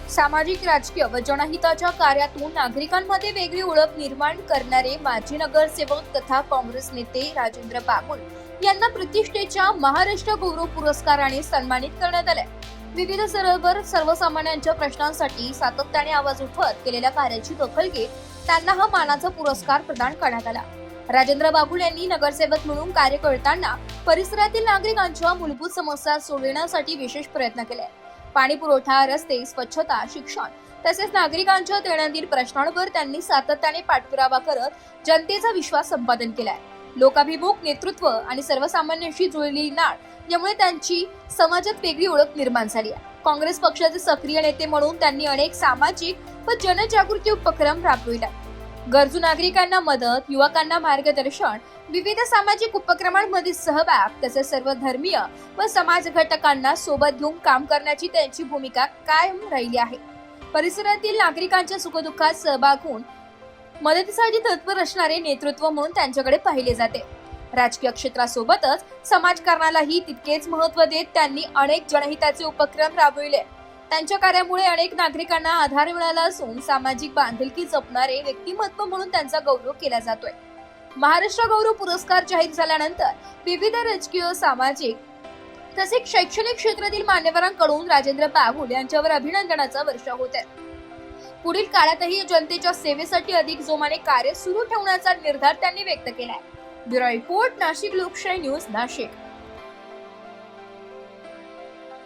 सामाजिक, राजकीय व जनहिताच्या कार्यातून नागरिकांमध्ये वेगळी ओळख निर्माण करणारे माजी नगरसेवक तथा काँग्रेस नेते राजेंद्र बागुल यांना प्रतिष्ठेच्या महाराष्ट्र गौरव पुरस्काराने सन्मानित करण्यात आले। विविध स्तरावर सर्वसामान्यांच्या प्रश्नांसाठी सातत्याने आवाज उठवत केलेल्या कार्याची दखल घेत त्यांना हा मानाचा पुरस्कार प्रदान करण्यात आला। राजेंद्र बागुल यांनी नगरसेवक म्हणून कार्य करताना परिसरातील नागरिकांच्या मूलभूत समस्या सोडवण्यासाठी विशेष प्रयत्न केले। पाणी पुरवठा, रस्ते, स्वच्छता, शिक्षण तसेच नागरिकांच्या दैनंदिन प्रश्नांवर त्यांनी सातत्याने पाठपुरावा करत जनतेचा विश्वास संपादन केलाय। लोकाभिमुख नेतृत्व आणि सर्वसामान्यांशी जुळलेली नाळ यामुळे त्यांची समाजात वेगळी ओळख निर्माण झाली आहे। काँग्रेस पक्षाचे सक्रिय नेते म्हणून त्यांनी अनेक सामाजिक व जनजागृती उपक्रम राबविले। गरजू नागरिकांना मदत, युवकांना मार्गदर्शन, विविध सामाजिक उपक्रमांमध्ये सहभाग तसेच सर्व धर्मीय व समाज घटकांना सोबत घेऊन काम करण्याची त्यांची भूमिका कायम राहिली आहे। परिसरातील नागरिकांच्या सुखदुःखात सहभाग होऊन मदतीसाठी तत्पर असणारे नेतृत्व म्हणून त्यांच्याकडे पाहिले जाते। राजकीय क्षेत्रासोबतच समाजकारणालाही तितकेच महत्त्व देत त्यांनी अनेक जनहिताचे उपक्रम राबविले। त्यांच्या कार्यामुळे अनेक नागरिकांना आधार मिळाला असून सामाजिक बांधिलकी जपणारे व्यक्तिमत्व म्हणून त्यांचा गौरव केला जातोय। महाराष्ट्र गौरव पुरस्कार जाहीर झाल्यानंतर विविध राजकीय, सामाजिक तसेच शैक्षणिक क्षेत्रातील मान्यवरांकडून राजेंद्र बागुल यांच्यावर अभिनंदनाचा वर्षाव होत आहे। पुढील काळातही जनतेच्या सेवेसाठी अधिक जोमाने कार्य सुरू ठेवण्याचा निर्धार त्यांनी व्यक्त केलाय। ब्युरो रिपोर्ट, नाशिक लोकशाही न्यूज, नाशिक।